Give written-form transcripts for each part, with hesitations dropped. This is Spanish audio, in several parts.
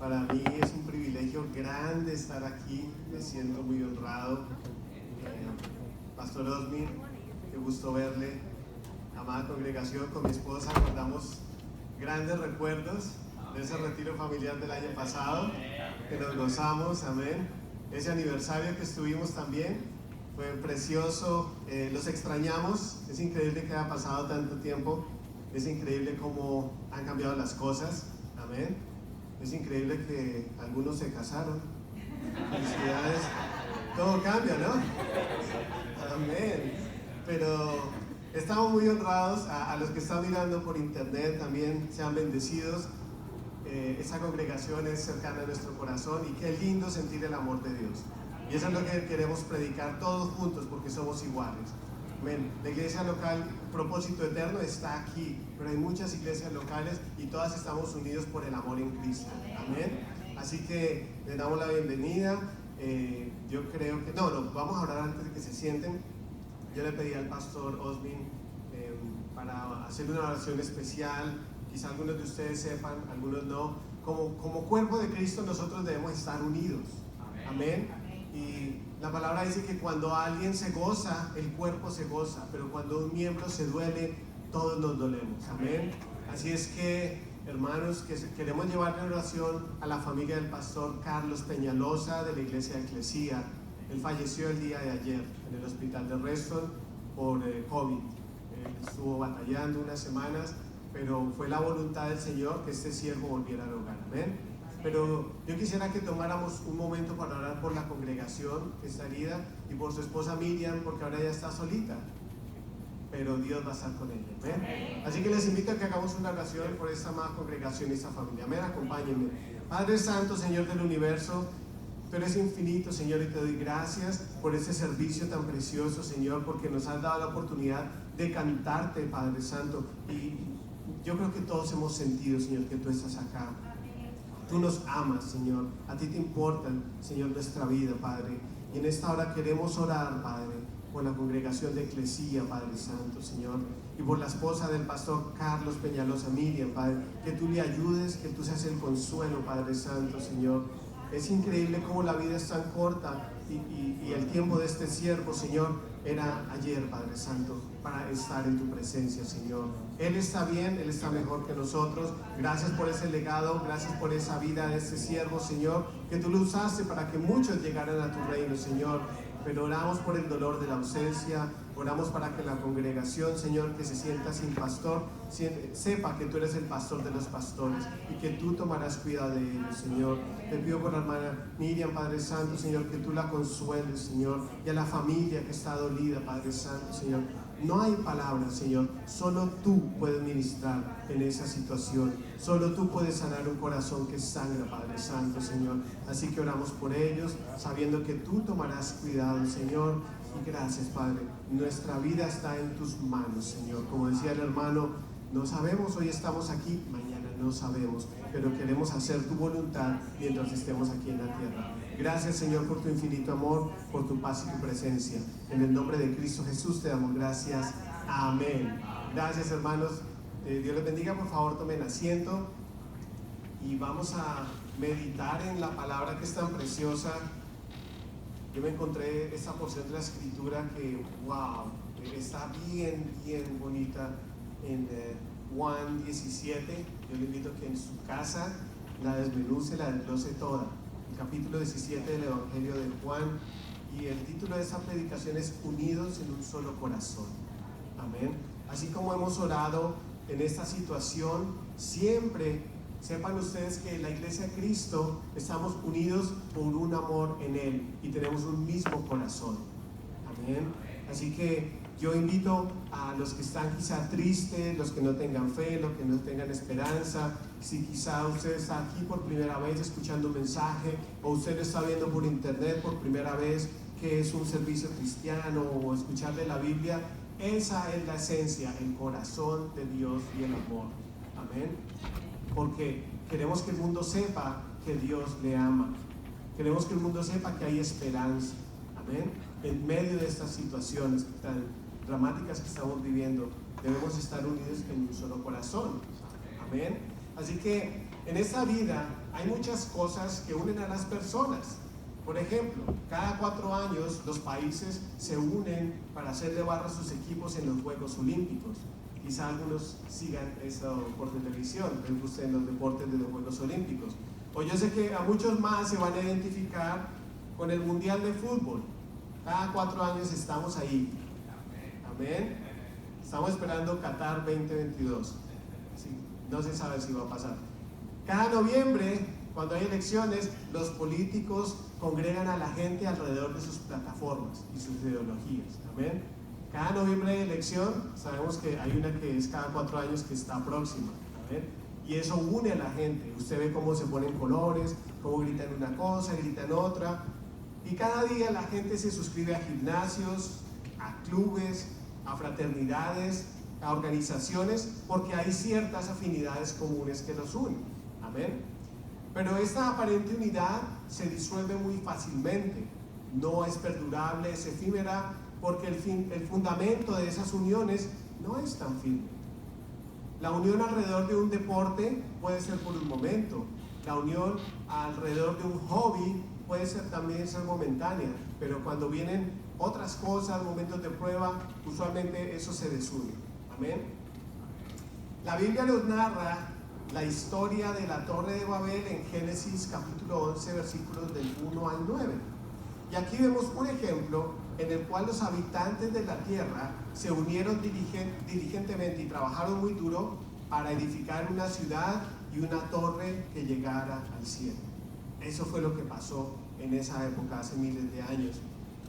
Para mí es un privilegio grande estar aquí, me siento muy honrado. Pastor Osmin, qué gusto verle. Amada congregación, con mi esposa guardamos grandes recuerdos de ese retiro familiar del año pasado, que nos gozamos, amén. Ese aniversario que estuvimos también fue precioso, los extrañamos, es increíble que haya pasado tanto tiempo, es increíble cómo han cambiado las cosas, amén. Es increíble que algunos se casaron. Felicidades. Todo cambia, ¿no? Amén. Pero estamos muy honrados. A los que están mirando por internet también sean bendecidos. Esa congregación es cercana a nuestro corazón y qué lindo sentir el amor de Dios. Y eso es lo que queremos predicar todos juntos porque somos iguales. Amén. La iglesia local, propósito eterno, está aquí, pero hay muchas iglesias locales y todas estamos unidos por el amor en Cristo. Amén. Así que les damos la bienvenida. Yo creo que, vamos a orar antes de que se sienten. Yo le pedí al pastor Osmin para hacer una oración especial. Quizá algunos de ustedes sepan, algunos no. Como cuerpo de Cristo nosotros debemos estar unidos. Amén. Y la palabra dice que cuando alguien se goza, el cuerpo se goza, pero cuando un miembro se duele, todos nos dolemos. Amén. Así es que, hermanos, que queremos llevarle oración a la familia del pastor Carlos Peñalosa de la iglesia de Eclesia. Él falleció el día de ayer en el hospital de Reston por COVID. Estuvo batallando unas semanas, pero fue la voluntad del Señor que este siervo volviera al hogar. Amén. Pero yo quisiera que tomáramos un momento para orar por la congregación que está herida y por su esposa Miriam, porque ahora ella está solita, pero Dios va a estar con ella. ¿Amén? Así que les invito a que hagamos una oración por esta amada congregación y esta familia. Amén, acompáñenme. Padre Santo, Señor del universo, tú eres infinito, Señor, y te doy gracias por este servicio tan precioso, Señor, porque nos has dado la oportunidad de cantarte, Padre Santo, y yo creo que todos hemos sentido, Señor, que tú estás acá. Tú nos amas, Señor, a ti te importa, Señor, nuestra vida, Padre, y en esta hora queremos orar, Padre, por la congregación de Eclesia, Padre Santo, Señor, y por la esposa del pastor Carlos Peñalosa, Miriam, Padre, que tú le ayudes, que tú seas el consuelo, Padre Santo, Señor. Es increíble cómo la vida es tan corta y el tiempo de este siervo, Señor, era ayer, Padre Santo, para estar en tu presencia, Señor. Él está bien, Él está mejor que nosotros. Gracias por ese legado, gracias por esa vida de este siervo, Señor, que tú lo usaste para que muchos llegaran a tu reino, Señor. Pero oramos por el dolor de la ausencia, oramos para que la congregación, Señor, que se sienta sin pastor, sepa que tú eres el pastor de los pastores y que tú tomarás cuidado de ellos, Señor. Te pido por la hermana Miriam, Padre Santo, Señor, que tú la consueles, Señor, y a la familia que está dolida, Padre Santo, Señor. No hay palabras, Señor, solo tú puedes ministrar en esa situación, solo tú puedes sanar un corazón que sangra, Padre Santo, Señor. Así que oramos por ellos, sabiendo que tú tomarás cuidado, Señor. Y gracias, Padre, nuestra vida está en tus manos, Señor. Como decía el hermano, no sabemos, hoy estamos aquí, mañana no sabemos, pero queremos hacer tu voluntad mientras estemos aquí en la tierra. Gracias, Señor, por tu infinito amor, por tu paz y tu presencia. En el nombre de Cristo Jesús te damos gracias. Amén. Gracias, hermanos. Dios les bendiga. Por favor, tomen asiento y vamos a meditar en la palabra que es tan preciosa. Yo me encontré esta porción de la escritura que, wow, está bien bonita en Juan 17. Yo le invito a que en su casa la desmenuce, la desglose toda. El capítulo 17 del Evangelio de Juan, y el título de esta predicación es Unidos en un solo corazón. Amén. Así como hemos orado en esta situación, siempre sepan ustedes que en la iglesia de Cristo estamos unidos por un amor en Él y tenemos un mismo corazón. Amén. Así que yo invito a los que están quizá tristes, los que no tengan fe, los que no tengan esperanza. Si quizá usted está aquí por primera vez escuchando un mensaje, o usted lo está viendo por internet por primera vez, que es un servicio cristiano o escuchar de la Biblia, esa es la esencia, el corazón de Dios y el amor. Amén. Porque queremos que el mundo sepa que Dios le ama. Queremos que el mundo sepa que hay esperanza. Amén. En medio de estas situaciones tan dramáticas que estamos viviendo, debemos estar unidos en un solo corazón. Amén. Así que En esta vida hay muchas cosas que unen a las personas. Por ejemplo, cada 4 años los países se unen para hacerle barra a sus equipos en los Juegos Olímpicos. Quizá algunos sigan eso por televisión, les gusten los deportes de los Juegos Olímpicos. O yo sé que a muchos más se van a identificar con el Mundial de Fútbol. Cada 4 años estamos ahí. Amén. Estamos esperando Qatar 2022. Sí, no se sabe si va a pasar. Cada noviembre, cuando hay elecciones, los políticos congregan a la gente alrededor de sus plataformas y sus ideologías. Amén. Cada noviembre de elección, sabemos que hay una que es cada 4 años que está próxima. Amén. Y eso une a la gente. Usted ve cómo se ponen colores, cómo gritan una cosa, gritan otra. Y cada día la gente se suscribe a gimnasios, a clubes, a fraternidades, a organizaciones, porque hay ciertas afinidades comunes que los unen. Amén. Pero esta aparente unidad se disuelve muy fácilmente, no es perdurable, es efímera, porque el fundamento de esas uniones no es tan firme. La unión alrededor de un deporte puede ser por un momento, la unión alrededor de un hobby puede ser también ser momentánea, pero cuando vienen otras cosas, momentos de prueba, usualmente eso se desune. Amén. La Biblia nos narra la historia de la Torre de Babel en Génesis capítulo 11, versículos del 1 al 9. Y aquí vemos un ejemplo en el cual los habitantes de la tierra se unieron diligentemente y trabajaron muy duro para edificar una ciudad y una torre que llegara al cielo. Eso fue lo que pasó en esa época, hace miles de años.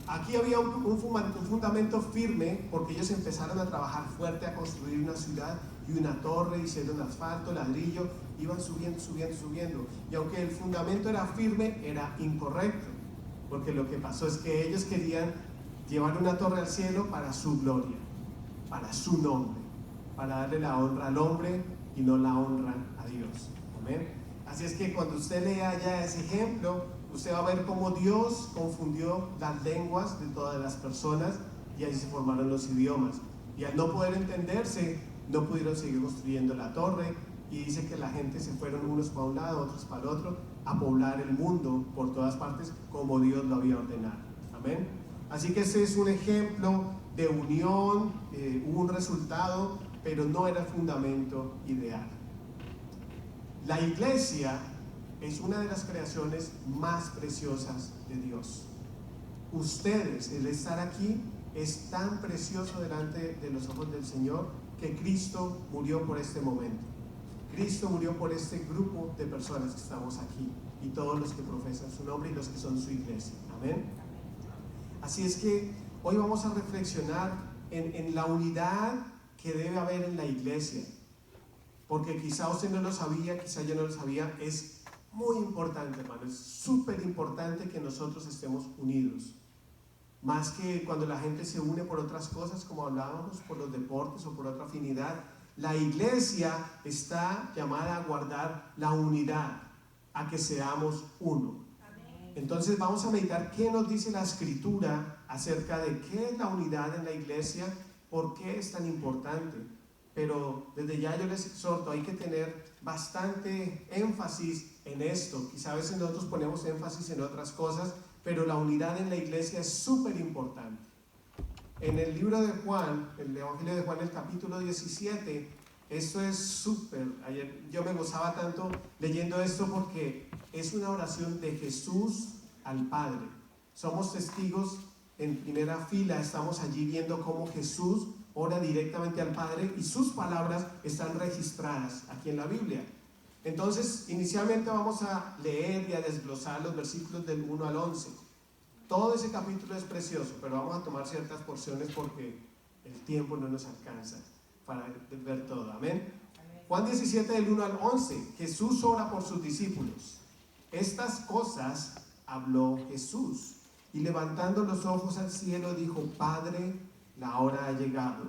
Aquí había un fundamento firme porque ellos empezaron a trabajar fuerte a construir una ciudad y una torre, hicieron asfalto, ladrillo, iban subiendo. Y aunque el fundamento era firme, era incorrecto, porque lo que pasó es que ellos querían llevar una torre al cielo para su gloria, para su nombre, para darle la honra al hombre y no la honra a Dios. Amén. Así es que cuando usted lea ya ese ejemplo, usted va a ver cómo Dios confundió las lenguas de todas las personas y ahí se formaron los idiomas. Y al no poder entenderse, no pudieron seguir construyendo la torre, y dice que la gente se fueron unos para un lado, otros para el otro, a poblar el mundo por todas partes como Dios lo había ordenado. Amén. Así que ese es un ejemplo de unión, hubo un resultado, pero no era el fundamento ideal. La iglesia es una de las creaciones más preciosas de Dios. Ustedes, el estar aquí, es tan precioso delante de los ojos del Señor que Cristo murió por este momento. Cristo murió por este grupo de personas que estamos aquí y todos los que profesan su nombre y los que son su iglesia. Amén. Así es que hoy vamos a reflexionar en la unidad que debe haber en la iglesia. Porque quizá usted no lo sabía, quizá yo no lo sabía, es muy importante, hermano, es súper importante que nosotros estemos unidos. Más que cuando la gente se une por otras cosas, como hablábamos, por los deportes o por otra afinidad, la iglesia está llamada a guardar la unidad, a que seamos uno. Entonces vamos a meditar qué nos dice la Escritura acerca de qué es la unidad en la iglesia, por qué es tan importante. Pero desde ya yo les exhorto, hay que tener bastante énfasis en esto. Quizá a veces nosotros ponemos énfasis en otras cosas, pero la unidad en la iglesia es súper importante. En el libro de Juan, el Evangelio de Juan, el capítulo 17, esto es súper. Ayer yo me gozaba tanto leyendo esto porque es una oración de Jesús al Padre. Somos testigos en primera fila, estamos allí viendo cómo Jesús ora directamente al Padre y sus palabras están registradas aquí en la Biblia. Entonces, inicialmente vamos a leer y a desglosar los versículos del 1 al 11. Todo ese capítulo es precioso, pero vamos a tomar ciertas porciones porque el tiempo no nos alcanza para ver todo. Amén. Juan 17 del 1 al 11. Jesús ora por sus discípulos. Estas cosas habló Jesús y levantando los ojos al cielo dijo: Padre, la hora ha llegado,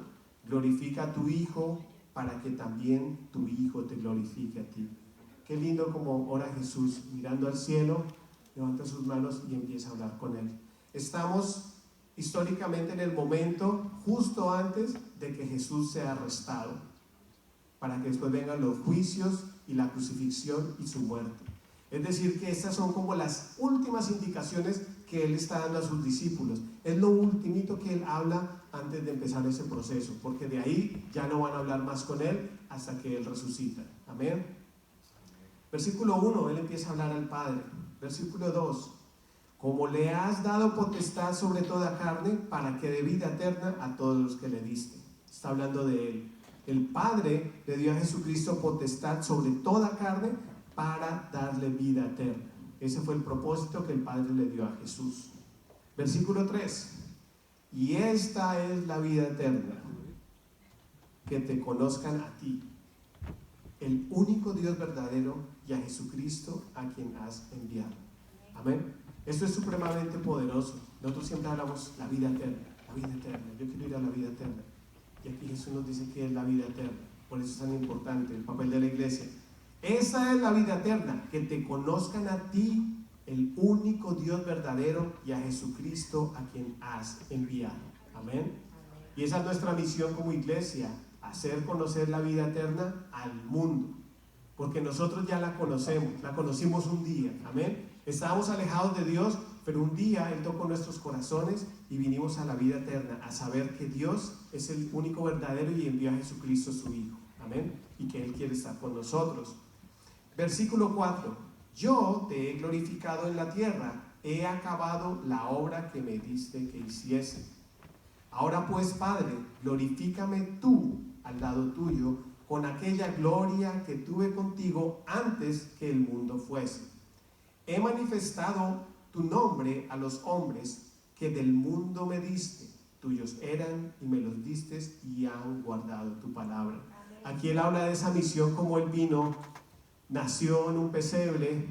glorifica a tu Hijo para que también tu Hijo te glorifique a ti. Qué lindo como ora Jesús, mirando al cielo, levanta sus manos y empieza a hablar con él. Estamos históricamente en el momento justo antes de que Jesús sea arrestado, para que después vengan los juicios y la crucifixión y su muerte. Es decir, que estas son como las últimas indicaciones que Él está dando a sus discípulos. Es lo ultimito que Él habla antes de empezar ese proceso, porque de ahí ya no van a hablar más con Él hasta que Él resucita. Amén. Versículo 1, Él empieza a hablar al Padre. Versículo 2, como le has dado potestad sobre toda carne, para que dé vida eterna a todos los que le diste. Está hablando de Él. El Padre le dio a Jesucristo potestad sobre toda carne para darle vida eterna. Ese fue el propósito que el Padre le dio a Jesús. Versículo 3, y esta es la vida eterna, que te conozcan a ti, el único Dios verdadero, y a Jesucristo a quien has enviado. Amén. Esto es supremamente poderoso. Nosotros siempre hablamos la vida eterna, la vida eterna. Yo quiero ir a la vida eterna. Y aquí Jesús nos dice que es la vida eterna. Por eso es tan importante el papel de la iglesia. Esa es la vida eterna, que te conozcan a ti, el único Dios verdadero, y a Jesucristo a quien has enviado. Amén. Y esa es nuestra misión como iglesia, hacer conocer la vida eterna al mundo. Porque nosotros ya la conocimos un día. Amén. Estábamos alejados de Dios, pero un día Él tocó nuestros corazones y vinimos a la vida eterna, a saber que Dios es el único verdadero y envió a Jesucristo su Hijo. Amén. Y que Él quiere estar con nosotros. Versículo 4. Yo te he glorificado en la tierra, he acabado la obra que me diste que hiciese. Ahora pues, Padre, glorifícame tú al lado tuyo, con aquella gloria que tuve contigo antes que el mundo fuese. He manifestado tu nombre a los hombres que del mundo me diste. Tuyos eran y me los diste y han guardado tu palabra. Aquí Él habla de esa misión, como Él vino, nació en un pesebre,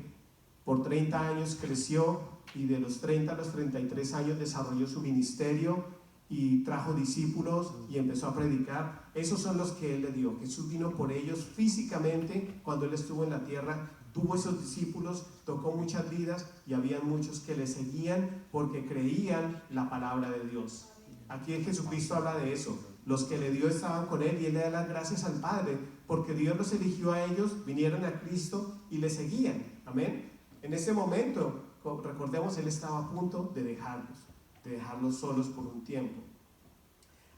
por 30 años creció, y de los 30 a los 33 años desarrolló su ministerio y trajo discípulos y empezó a predicar. Esos son los que Él le dio. Jesús vino por ellos físicamente cuando Él estuvo en la tierra, tuvo esos discípulos, tocó muchas vidas y había muchos que le seguían porque creían la palabra de Dios. Aquí Jesucristo habla de eso. Los que le dio estaban con Él y Él le da las gracias al Padre porque Dios los eligió a ellos, vinieron a Cristo y le seguían. Amén. En ese momento, recordemos, Él estaba a punto de dejarlos solos por un tiempo.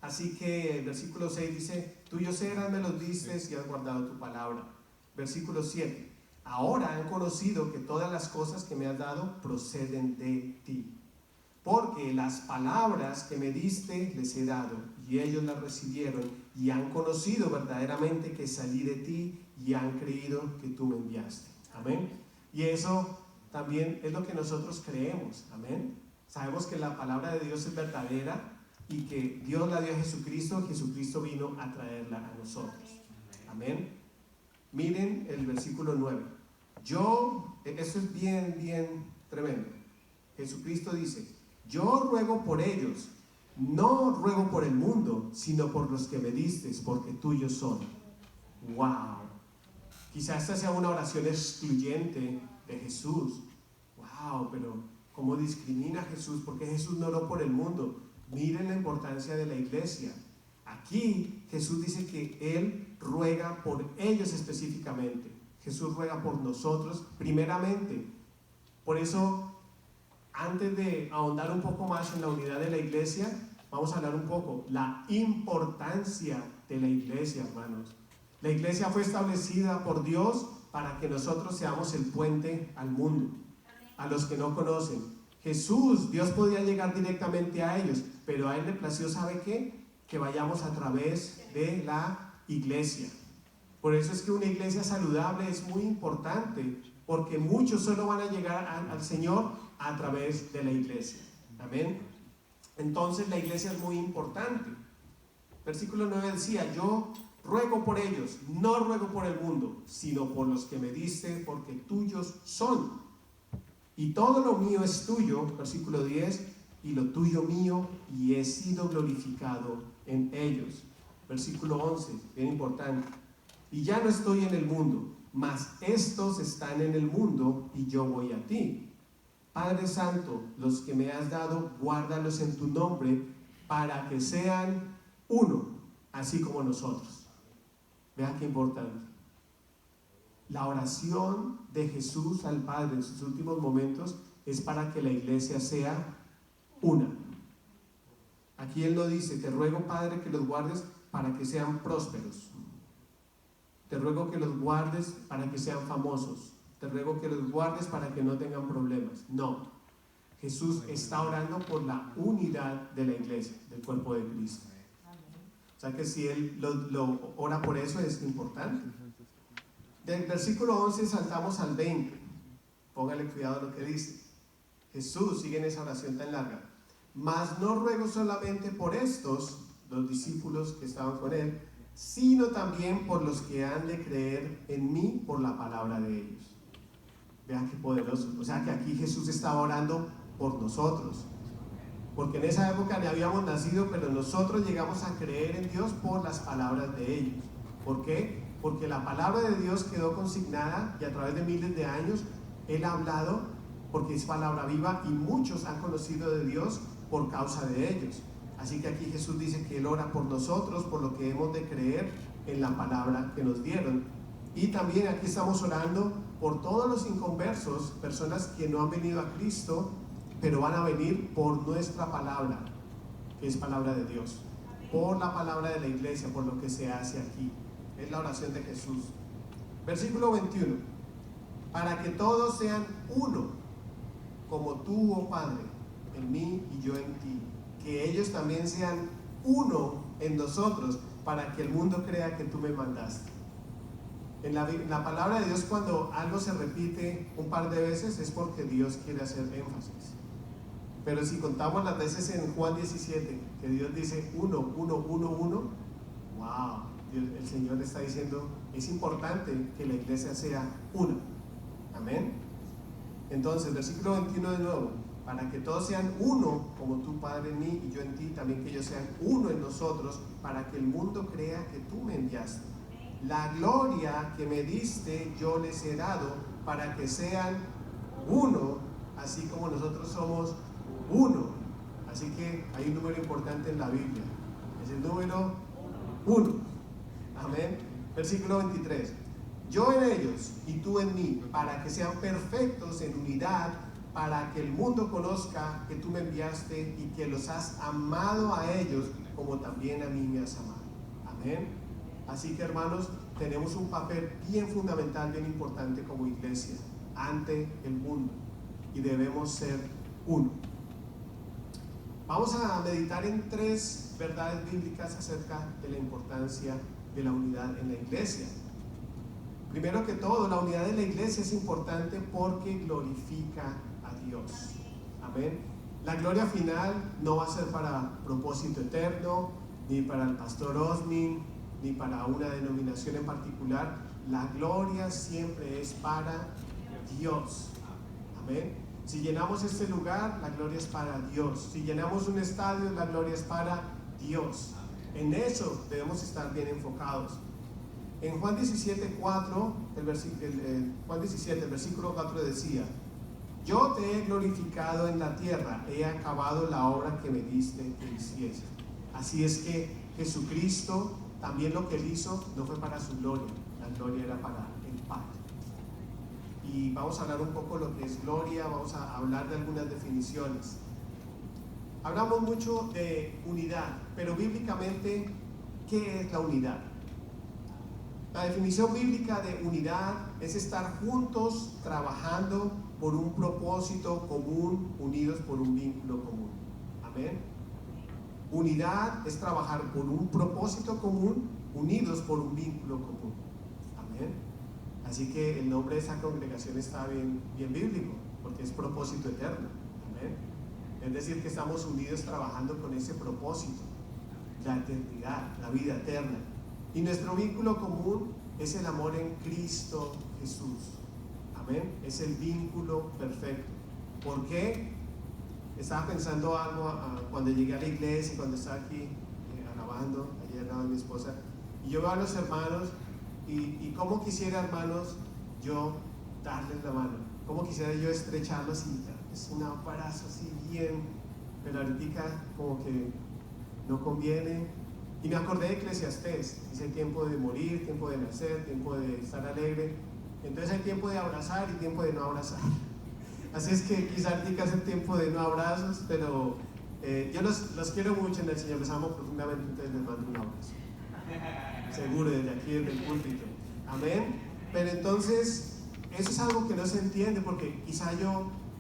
Así que el versículo 6 dice, tuyos eran, me los diste y has guardado tu palabra. Versículo 7, ahora han conocido que todas las cosas que me has dado proceden de ti, porque las palabras que me diste les he dado y ellos las recibieron y han conocido verdaderamente que salí de ti y han creído que tú me enviaste. Amén. Y eso también es lo que nosotros creemos. Amén. Sabemos que la palabra de Dios es verdadera y que Dios la dio a Jesucristo. Jesucristo vino a traerla a nosotros. Amén. Miren el versículo 9. Eso es bien tremendo. Jesucristo dice, yo ruego por ellos, no ruego por el mundo, sino por los que me diste, porque tuyos son. Wow. Quizás esta sea una oración excluyente de Jesús. Wow, pero ¿cómo discrimina a Jesús? Porque Jesús no oró por el mundo. Miren la importancia de la iglesia. Aquí Jesús dice que Él ruega por ellos específicamente. Jesús ruega por nosotros primeramente. Por eso, antes de ahondar un poco más en la unidad de la iglesia, vamos a hablar un poco la importancia de la iglesia, hermanos. La iglesia fue establecida por Dios para que nosotros seamos el puente al mundo, a los que no conocen. Jesús, Dios podía llegar directamente a ellos, pero a Él le plació, ¿sabe qué? Que vayamos a través de la iglesia. Por eso es que una iglesia saludable es muy importante, porque muchos solo van a llegar al Señor a través de la iglesia. Amén. Entonces la iglesia es muy importante. Versículo 9 decía, yo ruego por ellos, no ruego por el mundo, sino por los que me diste, porque tuyos son. Y todo lo mío es tuyo, versículo 10, y lo tuyo mío, y he sido glorificado en ellos. Versículo 11, bien importante. Y ya no estoy en el mundo, mas estos están en el mundo, y yo voy a ti. Padre Santo, los que me has dado, guárdalos en tu nombre, para que sean uno, así como nosotros. Vea qué importante. La oración de Jesús al Padre en sus últimos momentos es para que la iglesia sea una. Aquí Él no dice, te ruego, Padre, que los guardes para que sean prósperos. Te ruego que los guardes para que sean famosos. Te ruego que los guardes para que no tengan problemas. No. Jesús está orando por la unidad de la iglesia, del cuerpo de Cristo. O sea que si Él lo ora por eso es importante. Del versículo 11 saltamos al 20. Póngale cuidado a lo que dice. Jesús sigue en esa oración tan larga. Mas no ruego solamente por estos, los discípulos que estaban con Él, sino también por los que han de creer en mí por la palabra de ellos. Vean qué poderoso. O sea que aquí Jesús estaba orando por nosotros. Porque en esa época ya habíamos nacido, pero nosotros llegamos a creer en Dios por las palabras de ellos. ¿Por qué? Porque la palabra de Dios quedó consignada y a través de miles de años Él ha hablado porque es palabra viva y muchos han conocido de Dios por causa de ellos. Así que aquí Jesús dice que Él ora por nosotros, por lo que hemos de creer en la palabra que nos dieron. Y también aquí estamos orando por todos los inconversos, personas que no han venido a Cristo, pero van a venir por nuestra palabra, que es palabra de Dios, por la palabra de la iglesia, por lo que se hace aquí. Es la oración de Jesús. Versículo 21. Para que todos sean uno, como tú, oh Padre, en mí y yo en ti. Que ellos también sean uno en nosotros, para que el mundo crea que tú me mandaste. En la palabra de Dios, cuando algo se repite un par de veces, es porque Dios quiere hacer énfasis. Pero si contamos las veces en Juan 17, que Dios dice uno, uno, uno, uno, wow, el Señor está diciendo, es importante que la iglesia sea una. Amén. Entonces, versículo 21 de nuevo, para que todos sean uno, como tú, Padre, en mí y yo en ti, también que ellos sean uno en nosotros, para que el mundo crea que tú me enviaste. La gloria que me diste yo les he dado, para que sean uno, así como nosotros somos uno. Así que hay un número importante en la Biblia, es el número 1. Amén. Versículo 23. Yo en ellos y tú en mí, para que sean perfectos en unidad, para que el mundo conozca que tú me enviaste y que los has amado a ellos como también a mí me has amado. Amén. Así que, hermanos, tenemos un papel bien fundamental, bien importante como iglesia ante el mundo y debemos ser uno. Vamos a meditar en 3 verdades bíblicas acerca de la importancia de la unidad en la iglesia. Primero que todo, la unidad de la iglesia es importante porque glorifica a Dios. Amén. La gloria final no va a ser para propósito eterno, ni para el pastor Osmin, ni para una denominación en particular. La gloria siempre es para Dios. Amén. Si llenamos este lugar, la gloria es para Dios. Si llenamos un estadio, la gloria es para Dios. En eso debemos estar bien enfocados. En Juan 17, 4, Juan 17, el versículo 4 decía: yo te he glorificado en la tierra, he acabado la obra que me diste que hiciese. Así es que Jesucristo, también lo que Él hizo no fue para su gloria, la gloria era para el Padre. Y vamos a hablar un poco de lo que es gloria, vamos a hablar de algunas definiciones. Hablamos mucho de unidad, pero bíblicamente, ¿qué es la unidad? La definición bíblica de unidad es estar juntos trabajando por un propósito común, unidos por un vínculo común. Amén. Unidad es trabajar por un propósito común, unidos por un vínculo común. Amén. Así que el nombre de esa congregación está bien bíblico, porque es propósito eterno. Amén. Es decir, que estamos unidos trabajando con ese propósito, la eternidad, la vida eterna. Y nuestro vínculo común es el amor en Cristo Jesús. Amén. Es el vínculo perfecto. ¿Por qué? Estaba pensando algo cuando llegué a la iglesia y cuando estaba aquí alabando, ayer al lado de mi esposa, y yo veo a los hermanos y cómo quisiera, hermanos, yo darles la mano, cómo quisiera yo estrecharlos y es un abrazo así bien, pero ahorita como que no conviene. Y me acordé de Eclesiastés, dice tiempo de morir, tiempo de nacer, tiempo de estar alegre. Entonces hay tiempo de abrazar y tiempo de no abrazar. Así es que quizás hay que hacer tiempo de no abrazos, pero yo los quiero mucho en el Señor, los amo profundamente, entonces les mando un abrazo. Seguro, desde aquí, desde el púlpito. Amén. Pero entonces, eso es algo que no se entiende, porque quizá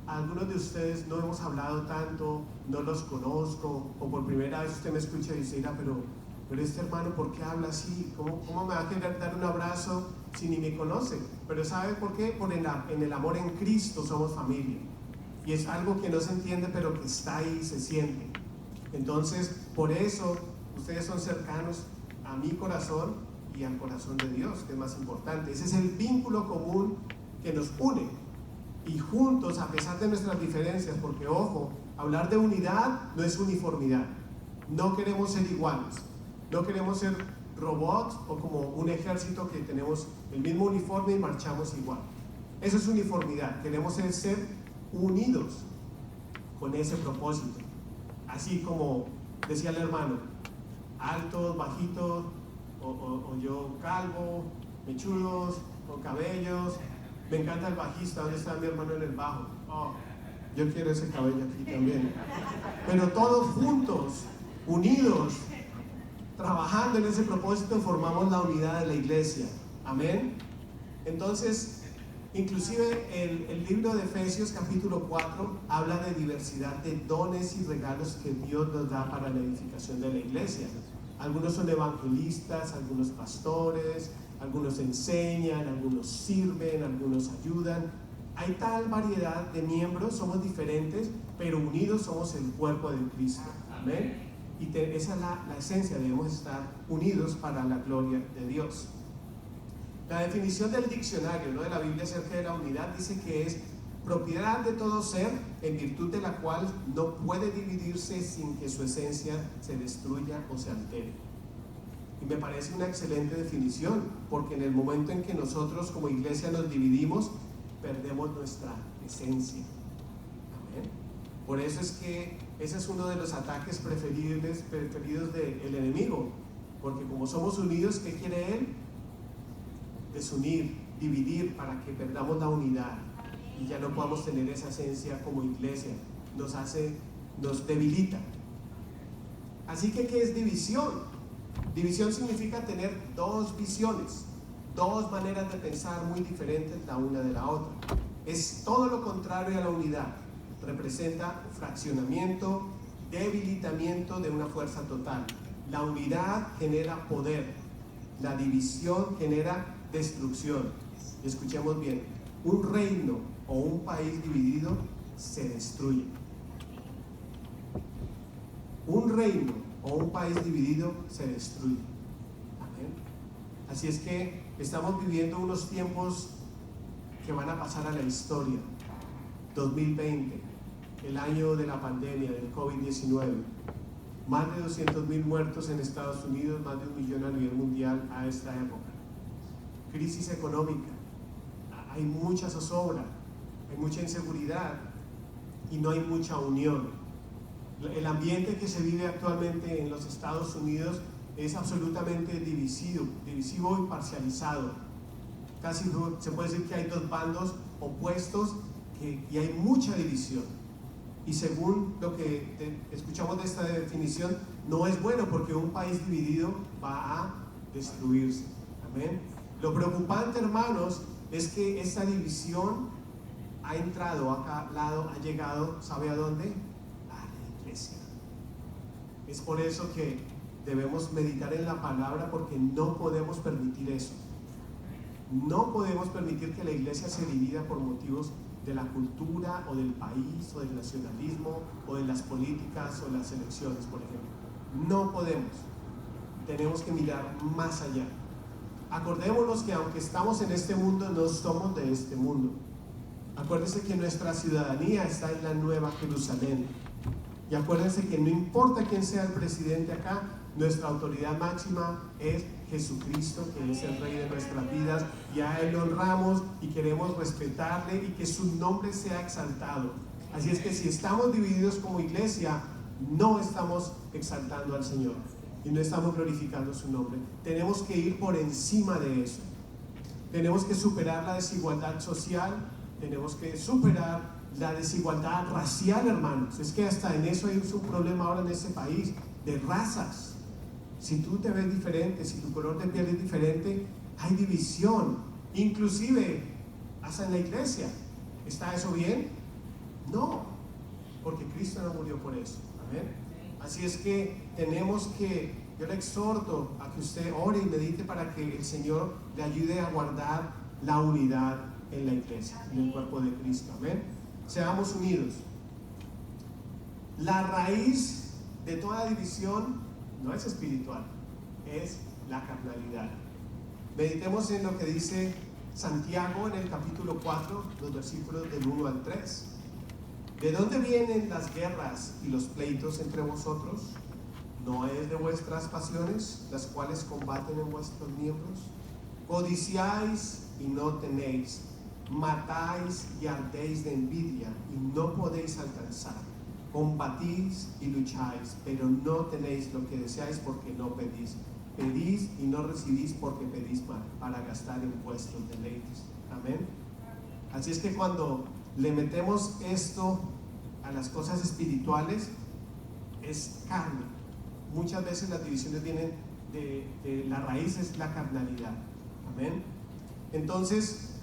algunos de ustedes no hemos hablado tanto, no los conozco, o por primera vez usted me escucha y dice, pero este hermano, ¿por qué habla así? ¿Cómo me va a querer dar un abrazo si ni me conoce? Pero ¿sabe por qué? En el amor en Cristo somos familia. Y es algo que no se entiende, pero que está ahí y se siente. Entonces, por eso, ustedes son cercanos a mi corazón y al corazón de Dios, que es más importante. Ese es el vínculo común que nos une. Y juntos, a pesar de nuestras diferencias, porque ojo, hablar de unidad no es uniformidad. No queremos ser iguales. No queremos ser robots o como un ejército que tenemos el mismo uniforme y marchamos igual. Eso es uniformidad. Queremos ser unidos con ese propósito. Así como decía el hermano, altos, bajitos, o yo calvo, mechudos, con cabellos. Me encanta el bajista. ¿Dónde está mi hermano en el bajo? Oh, yo quiero ese cabello aquí también. Pero todos juntos, unidos, trabajando en ese propósito, formamos la unidad de la iglesia. Amén. Entonces, inclusive el libro de Efesios capítulo 4 habla de diversidad de dones y regalos que Dios nos da para la edificación de la iglesia. Algunos son evangelistas, algunos pastores, algunos enseñan, algunos sirven, algunos ayudan. Hay tal variedad de miembros, somos diferentes, pero unidos somos el cuerpo de Cristo. Amén. Y esa es la esencia, debemos estar unidos para la gloria de Dios. La definición del diccionario, ¿no?, de la Biblia acerca de la unidad dice que es propiedad de todo ser en virtud de la cual no puede dividirse sin que su esencia se destruya o se altere. Y me parece una excelente definición, porque en el momento en que nosotros como iglesia nos dividimos, perdemos nuestra esencia. Amén. Por eso es que ese es uno de los ataques preferidos del enemigo, porque como somos unidos, ¿qué quiere él? Desunir, dividir, para que perdamos la unidad y ya no podamos tener esa esencia como iglesia. Nos debilita. Así que, ¿qué es división? División significa tener dos visiones, dos maneras de pensar muy diferentes la una de la otra. Es todo lo contrario a la unidad. Representa fraccionamiento, debilitamiento de una fuerza total. La unidad genera poder, la división genera destrucción. Y escuchemos bien, un reino o un país dividido se destruye. Un reino o un país dividido se destruye. Amén. Así es que estamos viviendo unos tiempos que van a pasar a la historia. 2020, el año de la pandemia del COVID-19, más de 200,000 muertos en Estados Unidos, más de 1 millón a nivel mundial a esta época. Crisis económica, hay mucha zozobra, hay mucha inseguridad y no hay mucha unión. El ambiente que se vive actualmente en los Estados Unidos es absolutamente divisivo y parcializado. Casi se puede decir que hay dos bandos opuestos y hay mucha división. Y según lo que escuchamos de esta definición, no es bueno, porque un país dividido va a destruirse. Amén. Lo preocupante, hermanos, es que esta división ha entrado a lado, ha llegado, ¿sabe a dónde? A la iglesia. Es por eso que debemos meditar en la palabra, porque no podemos permitir eso. No podemos permitir que la iglesia se divida por motivos de la cultura o del país o del nacionalismo o de las políticas o las elecciones, por ejemplo. No podemos. Tenemos que mirar más allá. Acordémonos que aunque estamos en este mundo, no somos de este mundo. Acuérdense que nuestra ciudadanía está en la Nueva Jerusalén. Y acuérdense que no importa quién sea el presidente acá, nuestra autoridad máxima es Jesucristo, que es el Rey de nuestras vidas, y a Él le honramos y queremos respetarle y que su nombre sea exaltado. Así es que si estamos divididos como iglesia, no estamos exaltando al Señor y no estamos glorificando su nombre. Tenemos que ir por encima de eso. Tenemos que superar la desigualdad social, tenemos que superar la desigualdad racial, hermanos. Es que hasta en eso hay un problema ahora en este país, de razas. Si tú te ves diferente, si tu color de piel es diferente, hay división, inclusive hasta en la iglesia. ¿Está eso bien? No, porque Cristo no murió por eso. Amén. Así es que yo le exhorto a que usted ore y medite para que el Señor le ayude a guardar la unidad en la iglesia, en el cuerpo de Cristo. Amén. Seamos unidos. La raíz de toda división no es espiritual, es la carnalidad. Meditemos en lo que dice Santiago en el capítulo 4, los versículos del 1 al 3. ¿De dónde vienen las guerras y los pleitos entre vosotros? ¿No es de vuestras pasiones, las cuales combaten en vuestros miembros? Codiciáis y no tenéis, matáis y ardéis de envidia y no podéis alcanzar. Combatís y lucháis, pero no tenéis lo que deseáis porque no pedís. Pedís y no recibís porque pedís mal, para gastar en vuestros deleites. Amén. Así es que cuando le metemos esto a las cosas espirituales, es carne. Muchas veces las divisiones vienen de la raíz, es la carnalidad. Amén. Entonces,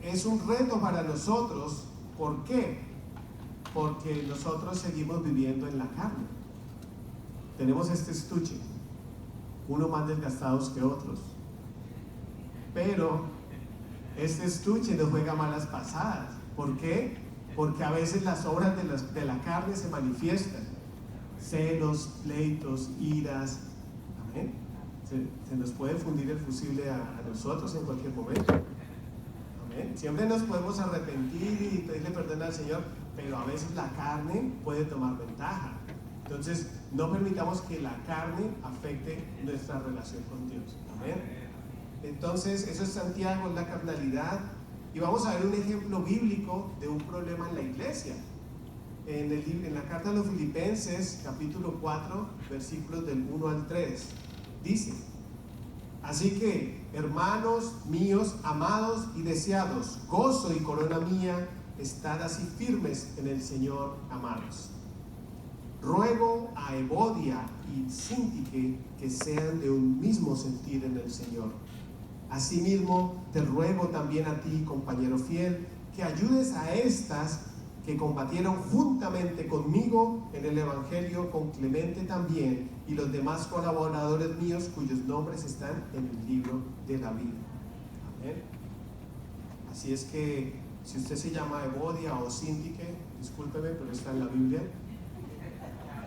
es un reto para nosotros. ¿Por qué? Porque nosotros seguimos viviendo en la carne. Tenemos este estuche, uno más desgastados que otros. Pero este estuche nos juega malas pasadas. ¿Por qué? Porque a veces las obras de la carne se manifiestan. Celos, pleitos, iras. Amén. Se nos puede fundir el fusible a nosotros en cualquier momento. Amén. Siempre nos podemos arrepentir y pedirle perdón al Señor, pero a veces la carne puede tomar ventaja. Entonces, no permitamos que la carne afecte nuestra relación con Dios. Amén. Entonces, eso es Santiago, es la carnalidad. Y vamos a ver un ejemplo bíblico de un problema en la iglesia. En la carta a los Filipenses, capítulo 4, versículos del 1 al 3, dice: así que, hermanos míos, amados y deseados, gozo y corona mía, estad así firmes en el Señor, amados. Ruego a Evodia y Síntique que sean de un mismo sentir en el Señor. Asimismo, te ruego también a ti, compañero fiel, que ayudes a estas que combatieron juntamente conmigo en el Evangelio, con Clemente también, y los demás colaboradores míos cuyos nombres están en el libro de la vida. Amén. Así es que, si usted se llama Evodia o Síntique, discúlpeme, pero está en la Biblia.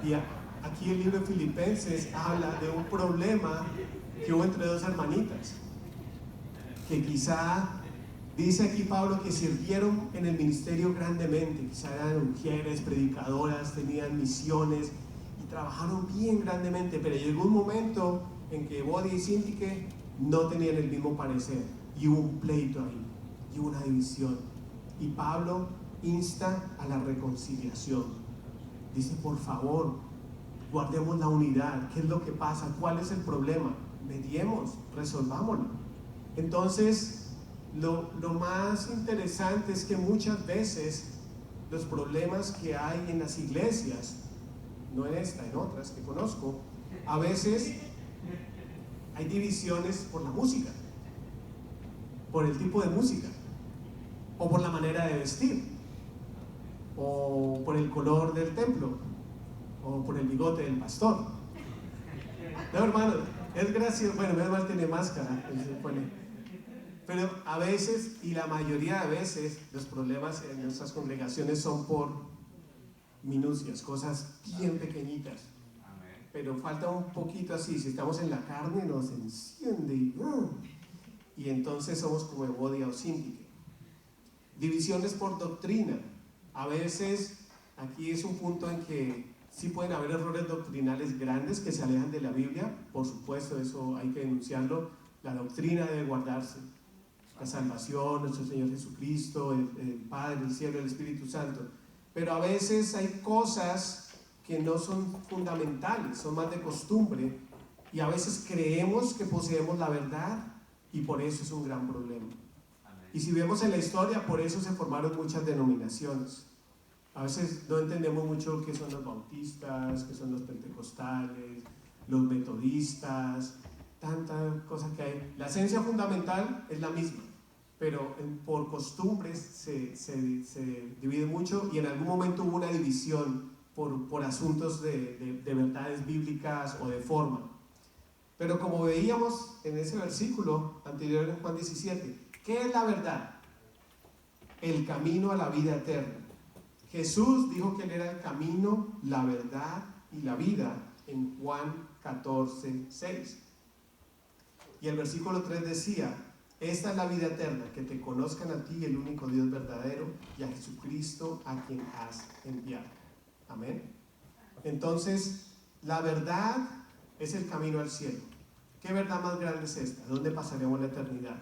Y aquí el libro de Filipenses habla de un problema que hubo entre dos hermanitas, que quizá, dice aquí Pablo, que sirvieron en el ministerio grandemente, quizá eran mujeres, predicadoras, tenían misiones y trabajaron bien grandemente, pero llegó un momento en que Evodia y Síntique no tenían el mismo parecer y hubo un pleito ahí, y hubo una división, y Pablo insta a la reconciliación. Dice: por favor, guardemos la unidad. ¿Qué es lo que pasa? ¿Cuál es el problema? Mediemos, resolvámoslo. Entonces, lo más interesante es que muchas veces los problemas que hay en las iglesias, no en esta, en otras que conozco, a veces hay divisiones por la música, por el tipo de música, o por la manera de vestir, o por el color del templo, o por el bigote del pastor. No, hermano, es gracioso. Bueno, menos mal tiene máscara, él se pone. Pero a veces, y la mayoría de veces, los problemas en nuestras congregaciones son por minucias, cosas bien pequeñitas. Pero falta un poquito así. Si estamos en la carne, nos enciende y entonces somos como Evodia o Síntique. Divisiones por doctrina. A veces, aquí es un punto en que sí pueden haber errores doctrinales grandes que se alejan de la Biblia. Por supuesto, eso hay que denunciarlo. La doctrina debe guardarse. La salvación, nuestro Señor Jesucristo, el Padre, el cielo, el Espíritu Santo. Pero a veces hay cosas que no son fundamentales, son más de costumbre, y a veces creemos que poseemos la verdad y por eso es un gran problema. Y si vemos en la historia, por eso se formaron muchas denominaciones. A veces no entendemos mucho qué son los bautistas, qué son los pentecostales, los metodistas, tantas cosas que hay. La esencia fundamental es la misma, pero por costumbres se divide mucho, y en algún momento hubo una división por asuntos de verdades bíblicas o de forma. Pero como veíamos en ese versículo anterior en Juan 17, ¿qué es la verdad? El camino a la vida eterna. Jesús dijo que Él era el camino, la verdad y la vida en Juan 14:6. Y el versículo 3 decía: esta es la vida eterna, que te conozcan a ti, el único Dios verdadero, y a Jesucristo a quien has enviado. Amén. Entonces, la verdad es el camino al cielo. ¿Qué verdad más grande es esta? ¿Dónde pasaremos la eternidad?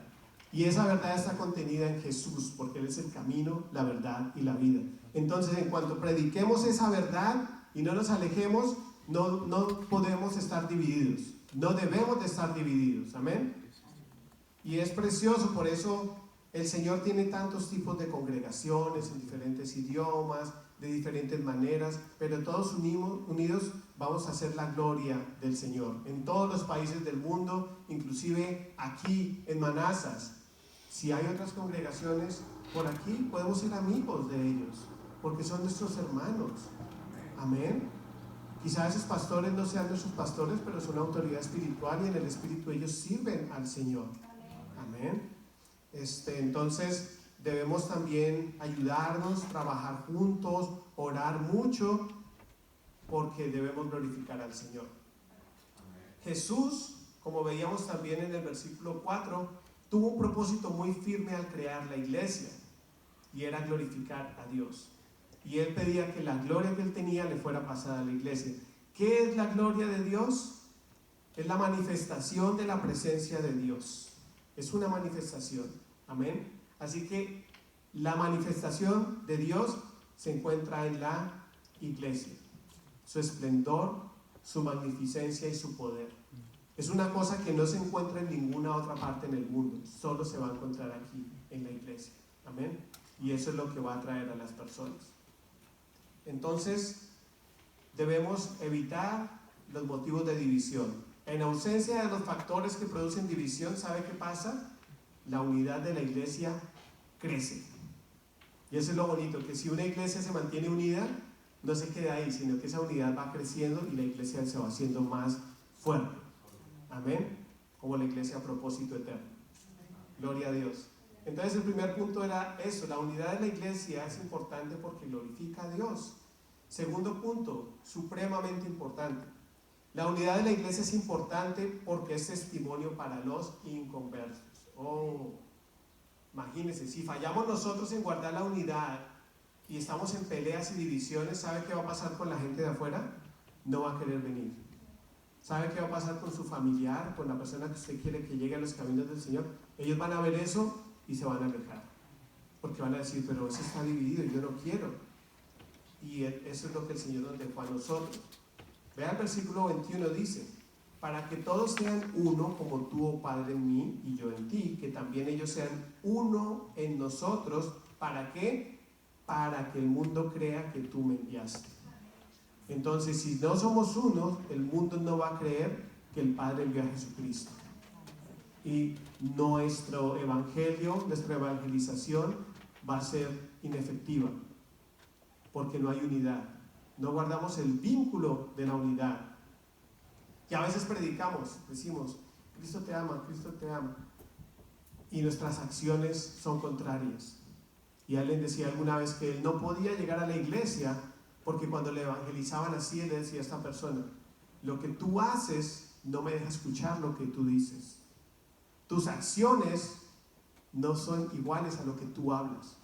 Y esa verdad está contenida en Jesús, porque Él es el camino, la verdad y la vida. Entonces, en cuanto prediquemos esa verdad y no nos alejemos, no podemos estar divididos. No debemos de estar divididos. Amén. Y es precioso, por eso el Señor tiene tantos tipos de congregaciones en diferentes idiomas, de diferentes maneras, pero todos unidos vamos a hacer la gloria del Señor. En todos los países del mundo, inclusive aquí en Manassas, si hay otras congregaciones por aquí, podemos ser amigos de ellos, porque son nuestros hermanos. Amén. Quizás esos pastores no sean nuestros pastores, pero son autoridad espiritual, y en el espíritu ellos sirven al Señor. Amén. Entonces debemos también ayudarnos, trabajar juntos, orar mucho, porque debemos glorificar al Señor. Jesús, como veíamos también en el versículo 4, tuvo un propósito muy firme al crear la iglesia, y era glorificar a Dios. Y Él pedía que la gloria que Él tenía le fuera pasada a la iglesia. ¿Qué es la gloria de Dios? Es la manifestación de la presencia de Dios. Es una manifestación. Amén. Así que la manifestación de Dios se encuentra en la iglesia. Su esplendor, su magnificencia y su poder. Es una cosa que no se encuentra en ninguna otra parte en el mundo. Solo se va a encontrar aquí, en la iglesia. Amén. Y eso es lo que va a atraer a las personas. Entonces, debemos evitar los motivos de división. En ausencia de los factores que producen división, ¿sabe qué pasa? La unidad de la iglesia crece. Y eso es lo bonito, que si una iglesia se mantiene unida, no se queda ahí, sino que esa unidad va creciendo y la iglesia se va haciendo más fuerte. Amén. Como la iglesia a propósito eterno. Gloria a Dios. Entonces el primer punto era eso, la unidad de la iglesia es importante porque glorifica a Dios. Segundo punto, supremamente importante. La unidad de la iglesia es importante porque es testimonio para los inconversos. Oh, imagínense, si fallamos nosotros en guardar la unidad y estamos en peleas y divisiones, ¿sabe qué va a pasar con la gente de afuera? No va a querer venir. ¿Sabe qué va a pasar con su familiar, con la persona que usted quiere que llegue a los caminos del Señor? Ellos van a ver eso y se van a alejar, porque van a decir, pero eso está dividido y yo no quiero. Y eso es lo que el Señor nos dejó a nosotros. Vea el versículo 21, dice: para que todos sean uno, como tú, oh Padre, en mí y yo en ti, que también ellos sean uno en nosotros. ¿Para qué? Para que el mundo crea que tú me enviaste. Entonces, si no somos uno, el mundo no va a creer que el Padre envió a Jesucristo. Y nuestro evangelio, nuestra evangelización va a ser inefectiva, porque no hay unidad. No guardamos el vínculo de la unidad. Y a veces predicamos, decimos, Cristo te ama, Cristo te ama. Y nuestras acciones son contrarias. Y alguien decía alguna vez que él no podía llegar a la iglesia porque cuando le evangelizaban así, él le decía a esta persona: lo que tú haces no me deja escuchar lo que tú dices. Tus acciones no son iguales a lo que tú hablas.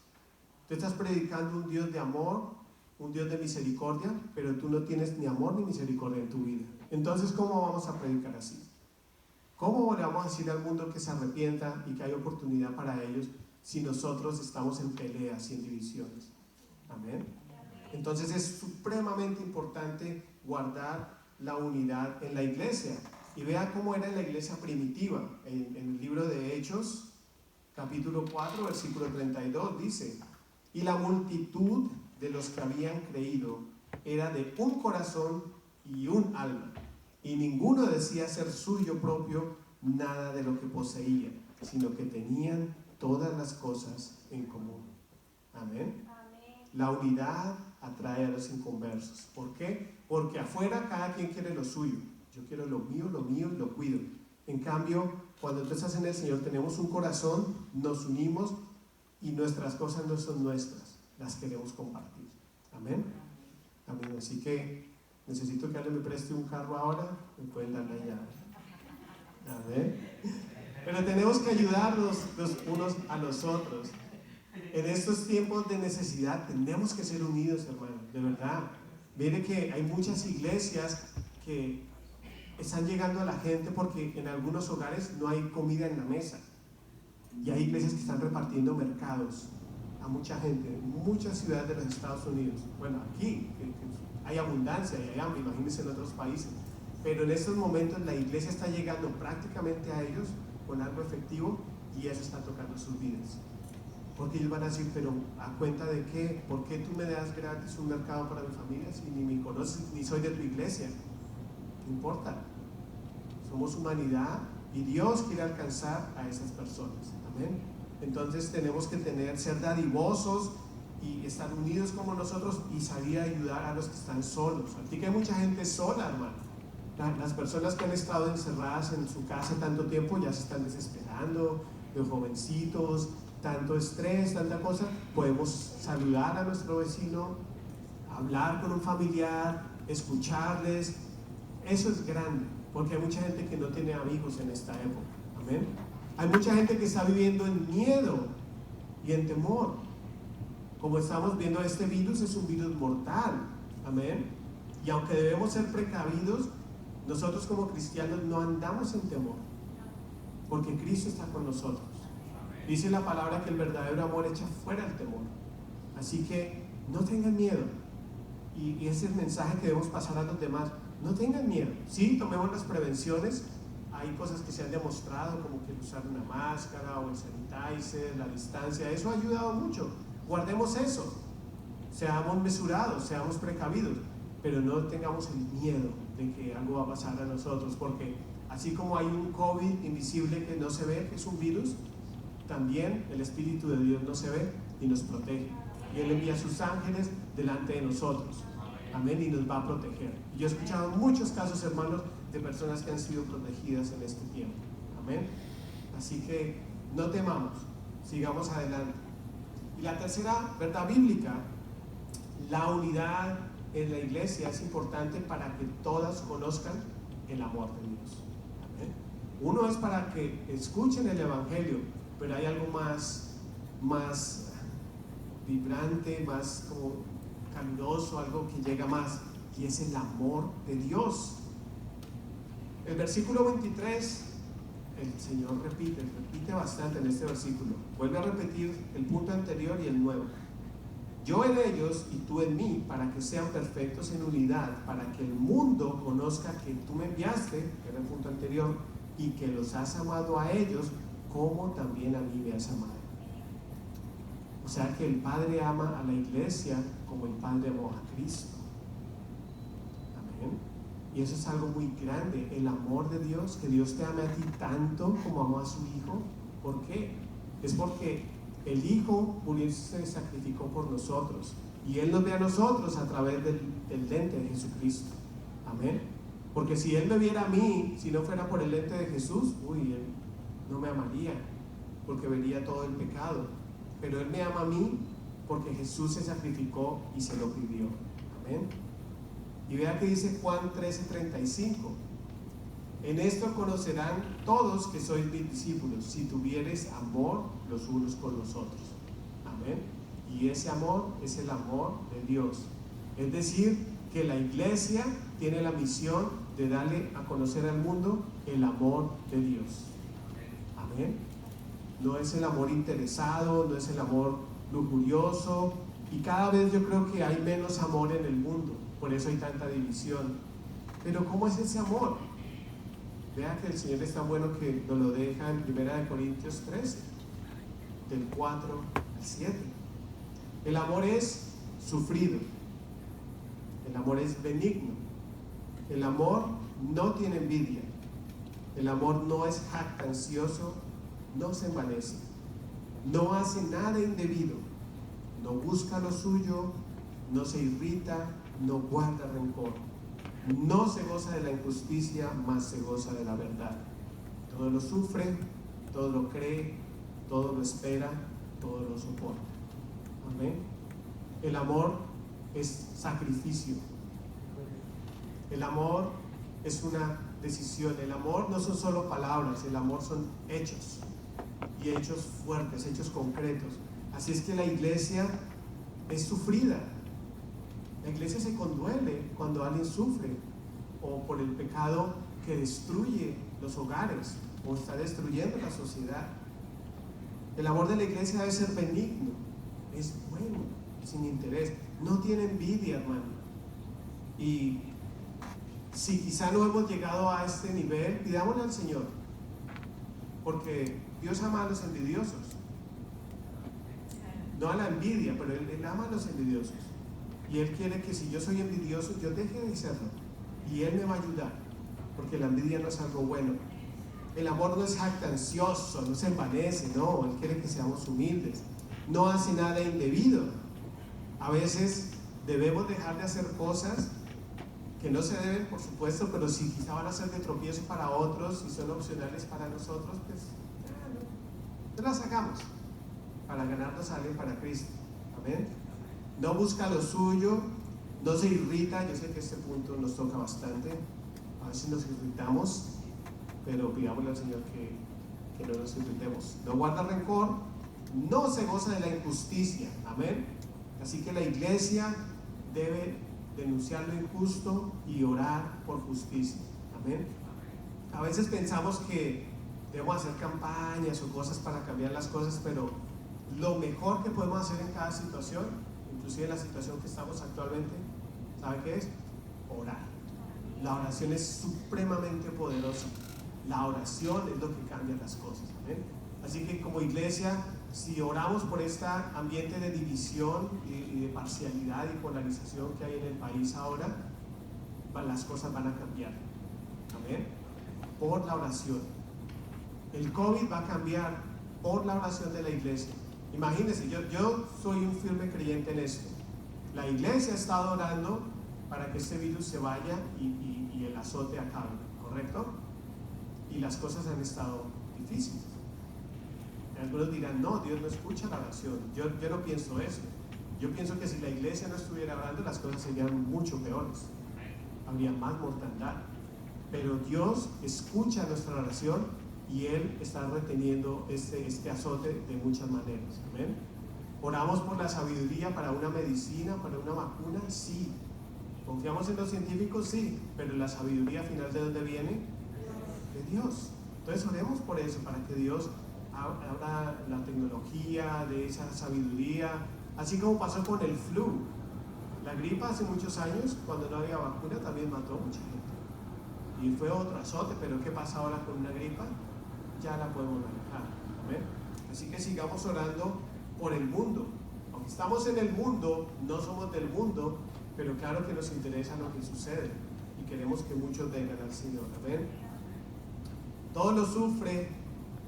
Tú estás predicando un Dios de amor, un Dios de misericordia, pero tú no tienes ni amor ni misericordia en tu vida. Entonces, ¿cómo vamos a predicar así? ¿Cómo le vamos a decir al mundo que se arrepienta y que hay oportunidad para ellos si nosotros estamos en peleas y en divisiones? Amén. Entonces es supremamente importante guardar la unidad en la iglesia. Y vea cómo era la iglesia primitiva. En el libro de Hechos, capítulo 4, versículo 32, dice: y la multitud de los que habían creído era de un corazón y un alma, y ninguno decía ser suyo propio nada de lo que poseía, sino que tenían todas las cosas en común. Amén. La unidad atrae a los inconversos. ¿Por qué? Porque afuera cada quien quiere lo suyo. Yo quiero lo mío y lo cuido. En cambio, cuando tú estás en el Señor, tenemos un corazón, nos unimos y nuestras cosas no son nuestras, las queremos compartir. Amén. Amén. Así que necesito que alguien me preste un carro ahora, me pueden dar la llave. Amén. Pero tenemos que ayudarnos los unos a los otros. En estos tiempos de necesidad tenemos que ser unidos, hermanos, de verdad. Mire que hay muchas iglesias que están llegando a la gente porque en algunos hogares no hay comida en la mesa. Y hay iglesias que están repartiendo mercados a mucha gente, en muchas ciudades de los Estados Unidos. Bueno, aquí que hay abundancia y hay hambre, imagínense en otros países. Pero en estos momentos la iglesia está llegando prácticamente a ellos con algo efectivo y eso está tocando sus vidas. Porque ellos van a decir, pero ¿a cuenta de qué? ¿Por qué tú me das gratis un mercado para mi familia si ni me conoces ni soy de tu iglesia? No importa. Somos humanidad y Dios quiere alcanzar a esas personas. Amén. Entonces tenemos que ser dadivosos y estar unidos como nosotros y salir a ayudar a los que están solos. Aquí que hay mucha gente sola, hermano. Las personas que han estado encerradas en su casa tanto tiempo ya se están desesperando, los jovencitos, tanto estrés, tanta cosa. Podemos saludar a nuestro vecino, hablar con un familiar, escucharles. Eso es grande, porque hay mucha gente que no tiene amigos en esta época. Amén. Hay mucha gente que está viviendo en miedo y en temor. Como estamos viendo, este virus es un virus mortal. Amén. Y aunque debemos ser precavidos, nosotros como cristianos no andamos en temor, porque Cristo está con nosotros. Dice la palabra que el verdadero amor echa fuera el temor. Así que no tengan miedo. Y ese es el mensaje que debemos pasar a los demás. No tengan miedo. Sí, tomemos las prevenciones. Hay cosas que se han demostrado, como que usar una máscara o el sanitizer, la distancia. Eso ha ayudado mucho. Guardemos eso. Seamos mesurados, seamos precavidos. Pero no tengamos el miedo de que algo va a pasar a nosotros. Porque así como hay un COVID invisible que no se ve, que es un virus, también el Espíritu de Dios no se ve y nos protege. Y Él envía sus ángeles delante de nosotros. Amén. Y nos va a proteger. Y yo he escuchado muchos casos, hermanos, de personas que han sido protegidas en este tiempo. Amén. Así que no temamos, sigamos adelante. Y la tercera verdad bíblica, la unidad en la iglesia es importante para que todas conozcan el amor de Dios. Amén. Uno es para que escuchen el Evangelio, pero hay algo más vibrante, más como caluroso, algo que llega más, y es el amor de Dios. El versículo 23, el Señor repite bastante en este versículo. Vuelve a repetir el punto anterior y el nuevo. Yo en ellos y tú en mí, para que sean perfectos en unidad, para que el mundo conozca que tú me enviaste, que era el punto anterior, y que los has amado a ellos como también a mí me has amado. O sea que el Padre ama a la iglesia como el Padre amó a Cristo. Amén. Y eso es algo muy grande, el amor de Dios, que Dios te ame a ti tanto como amó a su Hijo. ¿Por qué? Es porque el Hijo murió y se sacrificó por nosotros. Y Él nos ve a nosotros a través del lente de Jesucristo. Amén. Porque si Él me viera a mí, si no fuera por el lente de Jesús, Él no me amaría, porque vería todo el pecado. Pero Él me ama a mí porque Jesús se sacrificó y se lo pidió. Amén. Y vea que dice Juan 13:35. En esto conocerán todos que sois mis discípulos, si tuviereis amor los unos con los otros. Amén. Y ese amor es el amor de Dios. Es decir, que la iglesia tiene la misión de darle a conocer al mundo el amor de Dios. Amén. No es el amor interesado, no es el amor lujurioso, y cada vez yo creo que hay menos amor en el mundo, por eso hay tanta división. Pero ¿cómo es ese amor? Vea que el Señor es tan bueno que nos lo deja en 1 Corintios 13. del 4 al 7. El amor es sufrido. El amor es benigno. El amor no tiene envidia. El amor no es jactancioso, no se envanece, no hace nada indebido, no busca lo suyo, no se irrita, no guarda rencor, no se goza de la injusticia, mas se goza de la verdad. Todo lo sufre, todo lo cree, todo lo espera, todo lo soporta. Amén. El amor es sacrificio. El amor es una decisión. El amor no son solo palabras, el amor son hechos, y hechos fuertes, hechos concretos. Así es que la iglesia es sufrida. La iglesia se conduele cuando alguien sufre, o por el pecado que destruye los hogares o está destruyendo la sociedad. El amor de la iglesia debe ser benigno, es bueno, sin interés, no tiene envidia, hermano. Y si quizá no hemos llegado a este nivel, pidámosle al Señor, porque Dios ama a los envidiosos, no a la envidia, pero Él ama a los envidiosos, y Él quiere que si yo soy envidioso, yo deje de serlo, y Él me va a ayudar, porque la envidia no es algo bueno. El amor no es jactancioso, no se envanece, no, Él quiere que seamos humildes, no hace nada indebido. A veces debemos dejar de hacer cosas que no se deben, por supuesto, pero si quizá van a ser de tropiezo para otros y son opcionales para nosotros, pues no las hagamos para ganarnos a alguien para Cristo. Amén. No busca lo suyo, no se irrita. Yo sé que este punto nos toca bastante, a veces nos irritamos, pero pidámosle al Señor que no nos irritemos. No guarda rencor, no se goza de la injusticia. Amén. Así que la iglesia debe denunciar lo injusto y orar por justicia. Amén. A veces pensamos que debemos hacer campañas o cosas para cambiar las cosas, pero lo mejor que podemos hacer en cada situación, inclusive en la situación que estamos actualmente, ¿sabe qué es? Orar. La oración es supremamente poderosa. La oración es lo que cambia las cosas. Amén. Así que como iglesia, si oramos por este ambiente de división y de parcialidad y polarización que hay en el país ahora, las cosas van a cambiar. Amén. Por la oración. El COVID va a cambiar por la oración de la iglesia. Imagínense, yo soy un firme creyente en esto. La iglesia ha estado orando para que este virus se vaya y el azote acabe, ¿correcto? Y las cosas han estado difíciles. Algunos dirán, no, Dios no escucha la oración. Yo no pienso eso. Yo pienso que si la iglesia no estuviera orando, las cosas serían mucho peores. Habría más mortandad. Pero Dios escucha nuestra oración y Él está reteniendo este azote de muchas maneras. Amén. ¿Oramos por la sabiduría para una medicina, para una vacuna? Sí. ¿Confiamos en los científicos? Sí. Pero la sabiduría final, ¿de dónde viene? De Dios. Entonces oremos por eso, para que Dios abra la tecnología de esa sabiduría, así como pasó con el flu. La gripa hace muchos años, cuando no había vacuna, también mató a mucha gente. Y fue otro azote, pero ¿qué pasa ahora con una gripa? Ya la podemos manejar. ¿Ven? Así que sigamos orando por el mundo. Aunque estamos en el mundo, no somos del mundo, pero claro que nos interesa lo que sucede y queremos que muchos vengan al Señor. ¿Ven? Todo lo sufre,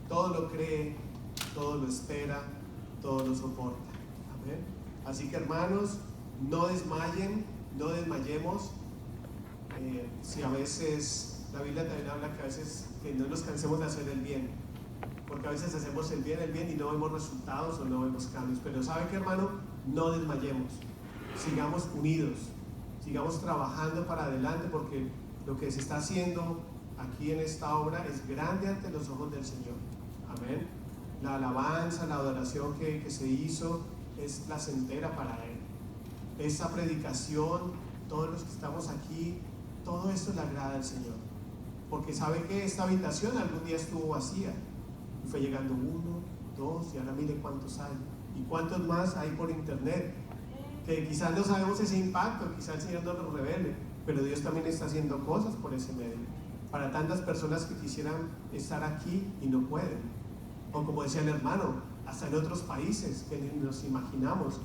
todo lo cree, todo lo espera, todo lo soporta. Amén. Así que hermanos, no desmayen, no desmayemos. Si a veces, la Biblia también habla que a veces que no nos cansemos de hacer el bien, porque a veces hacemos el bien y no vemos resultados o no vemos cambios. Pero ¿sabe qué, hermano? No desmayemos, sigamos unidos, sigamos trabajando para adelante, porque lo que se está haciendo aquí en esta obra es grande ante los ojos del Señor. Amén. La alabanza, la adoración que se hizo es placentera para Él. Esta predicación, todos los que estamos aquí, todo esto le agrada al Señor. Porque sabe que esta habitación algún día estuvo vacía y fue llegando 1, 2 y ahora mire cuántos hay. Y cuántos más hay por internet. Que quizás no sabemos ese impacto, quizás el Señor no nos revele, pero Dios también está haciendo cosas por ese medio. Para tantas personas que quisieran estar aquí y no pueden. O como decía el hermano, hasta en otros países que ni nos imaginamos.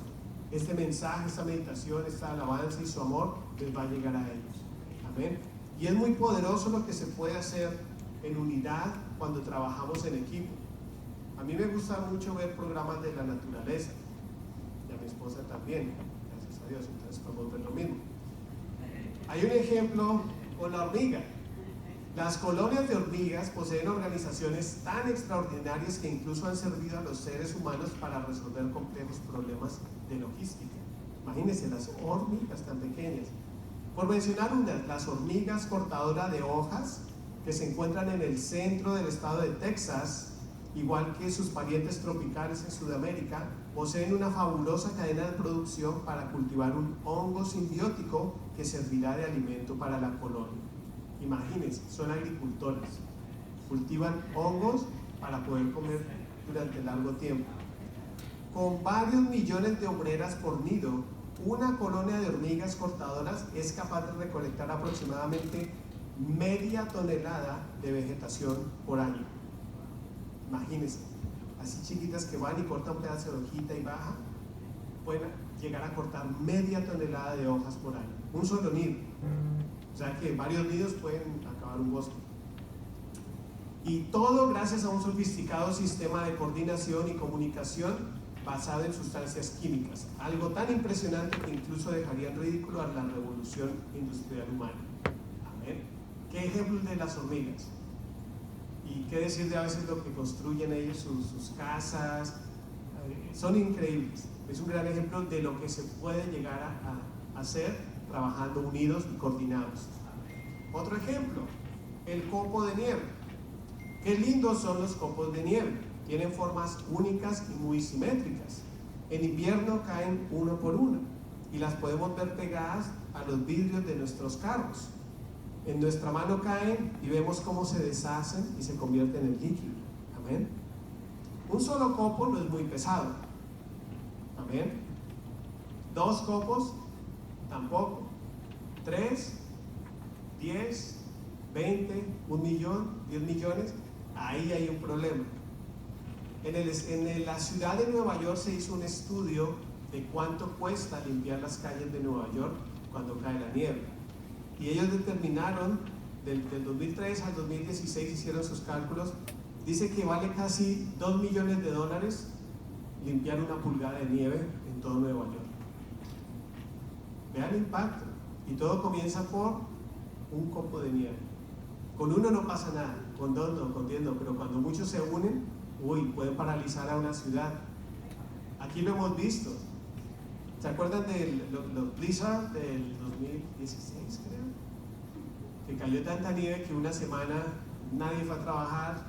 Este mensaje, esta meditación, esta alabanza y su amor les va a llegar a ellos. Amén. Y es muy poderoso lo que se puede hacer en unidad cuando trabajamos en equipo. A mí me gusta mucho ver programas de la naturaleza, y a mi esposa también, gracias a Dios, entonces podemos ver lo mismo. Hay un ejemplo con la hormiga. Las colonias de hormigas poseen organizaciones tan extraordinarias que incluso han servido a los seres humanos para resolver complejos problemas de logística. Imagínense las hormigas tan pequeñas. Por mencionar unas, las hormigas cortadoras de hojas, que se encuentran en el centro del estado de Texas, igual que sus parientes tropicales en Sudamérica, poseen una fabulosa cadena de producción para cultivar un hongo simbiótico que servirá de alimento para la colonia. Imagínense, son agricultoras, cultivan hongos para poder comer durante largo tiempo. Con varios millones de obreras por nido, una colonia de hormigas cortadoras es capaz de recolectar aproximadamente media tonelada de vegetación por año. Imagínense, así chiquitas que van y cortan un pedazo de hojita y baja, pueden llegar a cortar media tonelada de hojas por año, un solo nido. O sea que varios nidos pueden acabar un bosque. Y todo gracias a un sofisticado sistema de coordinación y comunicación basado en sustancias químicas, algo tan impresionante que incluso dejaría en ridículo a la revolución industrial humana. Amén. ¿Qué ejemplos de las hormigas? Y qué decir de a veces lo que construyen ellos, sus casas, son increíbles. Es un gran ejemplo de lo que se puede llegar a hacer trabajando unidos y coordinados. Otro ejemplo, el copo de nieve. Qué lindos son los copos de nieve. Tienen formas únicas y muy simétricas. En invierno caen uno por uno y las podemos ver pegadas a los vidrios de nuestros carros. En nuestra mano caen y vemos cómo se deshacen y se convierten en líquido. Amén. Un solo copo no es muy pesado. Amén. 2 copos, tampoco. 3, 10, 20, 1 millón, 10 millones, ahí hay un problema. En la ciudad de Nueva York se hizo un estudio de cuánto cuesta limpiar las calles de Nueva York cuando cae la nieve. Y ellos determinaron, del 2003 al 2016 hicieron sus cálculos, dice que vale casi $2 millones limpiar una pulgada de nieve en todo Nueva York. Vean el impacto. Y todo comienza por un copo de nieve. Con uno no pasa nada, con 2 no, con 10 no, pero cuando muchos se unen, pueden paralizar a una ciudad. Aquí lo hemos visto. ¿Se acuerdan de los blizzard del 2016, creo? Que cayó tanta nieve que una semana nadie fue a trabajar,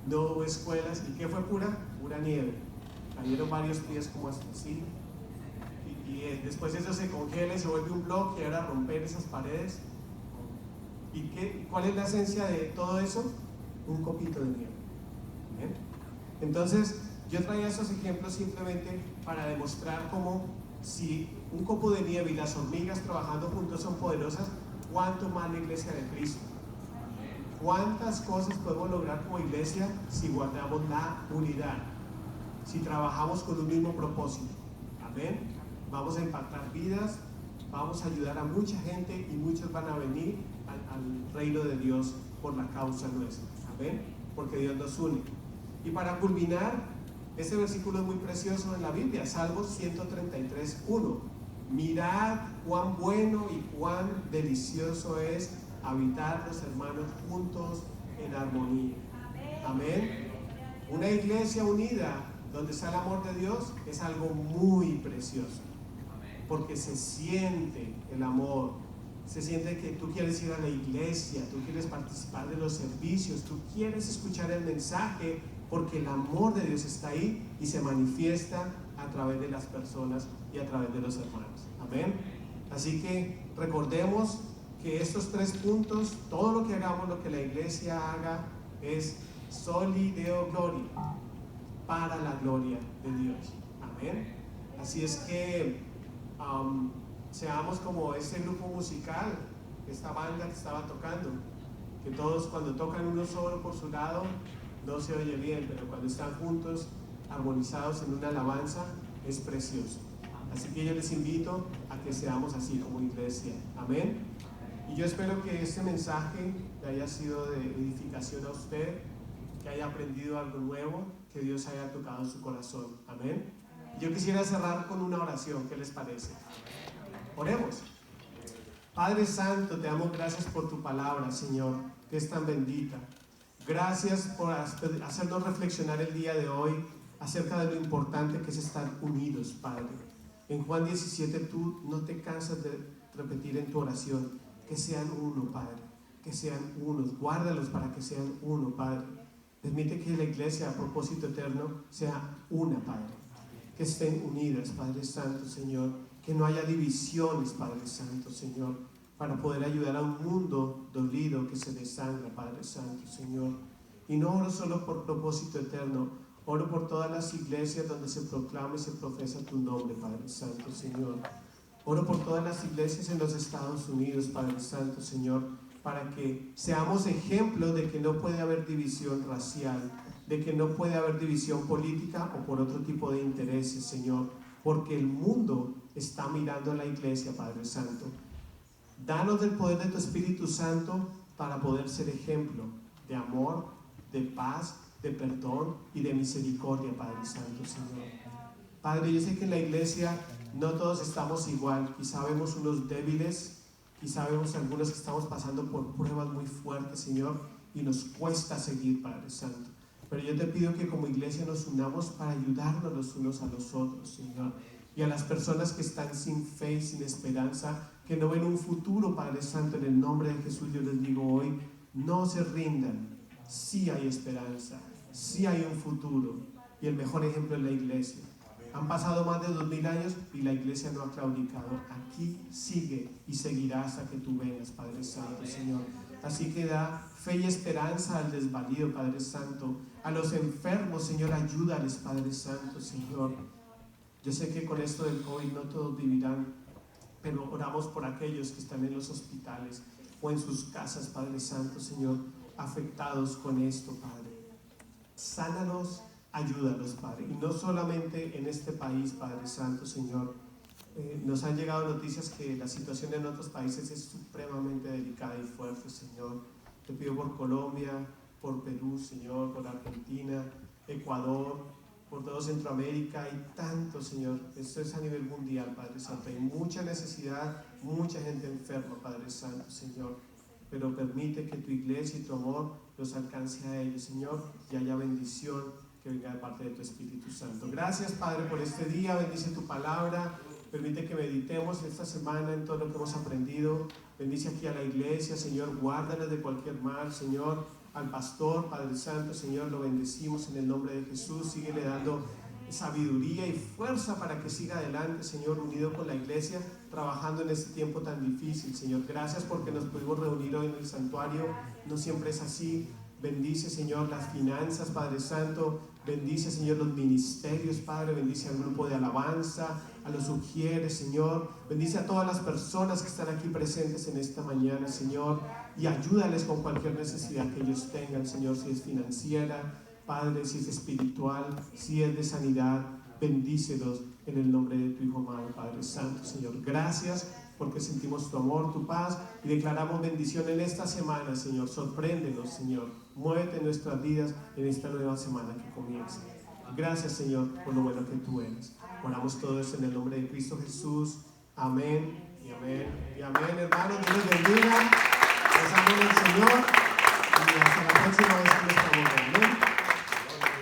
no hubo escuelas. ¿Y qué fue pura? Pura nieve. Cayeron varios pies como así. Y después eso se congela y se vuelve un bloque y ahora romper esas paredes. ¿Y cuál es la esencia de todo eso? Un copito de nieve. ¿Bien? Entonces, yo traía esos ejemplos simplemente para demostrar cómo si un copo de nieve y las hormigas trabajando juntos son poderosas, ¿cuánto más la iglesia de Cristo? ¿Cuántas cosas podemos lograr como iglesia si guardamos la unidad? Si trabajamos con un mismo propósito. Amén. Vamos a impactar vidas, vamos a ayudar a mucha gente y muchos van a venir al reino de Dios por la causa nuestra. Amén. Porque Dios nos une. Y para culminar, este versículo es muy precioso en la Biblia, Salmos 133:1. Mirad cuán bueno y cuán delicioso es habitar los hermanos juntos en armonía. Amén. Una iglesia unida donde está el amor de Dios es algo muy precioso, porque se siente el amor, se siente que tú quieres ir a la iglesia, tú quieres participar de los servicios, tú quieres escuchar el mensaje, porque el amor de Dios está ahí y se manifiesta a través de las personas y a través de los hermanos. Amén. Así que recordemos que estos 3 puntos, todo lo que hagamos, lo que la iglesia haga, es soli Deo gloria, para la gloria de Dios. Amén. Así es que seamos como ese grupo musical, esta banda que estaba tocando, que todos cuando tocan uno solo por su lado no se oye bien, pero cuando están juntos armonizados en una alabanza, es precioso. Así que yo les invito a que seamos así como iglesia. Amén. Y yo espero que este mensaje le haya sido de edificación a usted, que haya aprendido algo nuevo, que Dios haya tocado su corazón. Amén. Yo quisiera cerrar con una oración. ¿Qué les parece? Oremos. Padre Santo, te damos gracias por tu palabra, Señor, que es tan bendita. Gracias por hacernos reflexionar el día de hoy acerca de lo importante que es estar unidos, Padre. En Juan 17 tú no te cansas de repetir en tu oración que sean uno, Padre, que sean unos. Guárdalos para que sean uno, Padre. Permite que la iglesia a propósito eterno sea una, Padre. Que estén unidas, Padre Santo, Señor. Que no haya divisiones, Padre Santo, Señor, para poder ayudar a un mundo dolido que se desangra, Padre Santo, Señor. Y no oro solo por propósito eterno, oro por todas las iglesias donde se proclama y se profesa tu nombre, Padre Santo, Señor. Oro por todas las iglesias en los Estados Unidos, Padre Santo, Señor, para que seamos ejemplos de que no puede haber división racial, de que no puede haber división política o por otro tipo de intereses, Señor, porque el mundo está mirando a la iglesia, Padre Santo. Danos del poder de tu Espíritu Santo para poder ser ejemplo de amor, de paz, de perdón y de misericordia, Padre Santo, Señor. Padre, yo sé que en la iglesia no todos estamos igual. Quizá vemos unos débiles, quizá vemos algunos que estamos pasando por pruebas muy fuertes, Señor, y nos cuesta seguir, Padre Santo. Pero yo te pido que como iglesia nos unamos para ayudarnos los unos a los otros, Señor. Y a las personas que están sin fe y sin esperanza, que no ven un futuro, Padre Santo, en el nombre de Jesús, yo les digo hoy, no se rindan. Sí hay esperanza, sí hay un futuro. Y el mejor ejemplo es la iglesia. Han pasado más de 2000 años y la iglesia no ha claudicado. Aquí sigue y seguirá hasta que tú vengas, Padre Santo, Señor. Así que da fe y esperanza al desvalido, Padre Santo. A los enfermos, Señor, ayúdales, Padre Santo, Señor. Yo sé que con esto del COVID no todos vivirán, pero oramos por aquellos que están en los hospitales o en sus casas, Padre Santo, Señor, afectados con esto, Padre. Sánalos, ayúdalos, Padre. Y no solamente en este país, Padre Santo, Señor. Nos han llegado noticias que la situación en otros países es supremamente delicada y fuerte, Señor. Te pido por Colombia, por Perú, Señor, por Argentina, Ecuador, por todo Centroamérica y tanto, Señor. Esto es a nivel mundial, Padre Santo. Hay mucha necesidad, mucha gente enferma, Padre Santo, Señor. Pero permite que tu iglesia y tu amor los alcance a ellos, Señor, y haya bendición que venga de parte de tu Espíritu Santo. Gracias, Padre, por este día. Bendice tu palabra. Permite que meditemos esta semana en todo lo que hemos aprendido. Bendice aquí a la iglesia, Señor. Guárdanos de cualquier mal, Señor. Al pastor, Padre Santo, Señor, lo bendecimos en el nombre de Jesús. Síguele dando sabiduría y fuerza para que siga adelante, Señor, unido con la iglesia, trabajando en este tiempo tan difícil, Señor. Gracias porque nos pudimos reunir hoy en el santuario. No siempre es así. Bendice, Señor, las finanzas, Padre Santo. Bendice, Señor, los ministerios, Padre. Bendice al grupo de alabanza, a los sugieres, Señor. Bendice a todas las personas que están aquí presentes en esta mañana, Señor. Y ayúdales con cualquier necesidad que ellos tengan, Señor, si es financiera, Padre, si es espiritual, si es de sanidad. Bendícelos en el nombre de tu Hijo amado, Padre Santo, Señor. Gracias porque sentimos tu amor, tu paz y declaramos bendición en esta semana, Señor. Sorpréndenos, Señor. Muévete en nuestras vidas en esta nueva semana que comienza. Gracias, Señor, por lo bueno que tú eres. Oramos todo esto en el nombre de Cristo Jesús. Amén y amén y amén, hermanos. Dios les bendiga. Les amo en el Señor y hasta la próxima vez.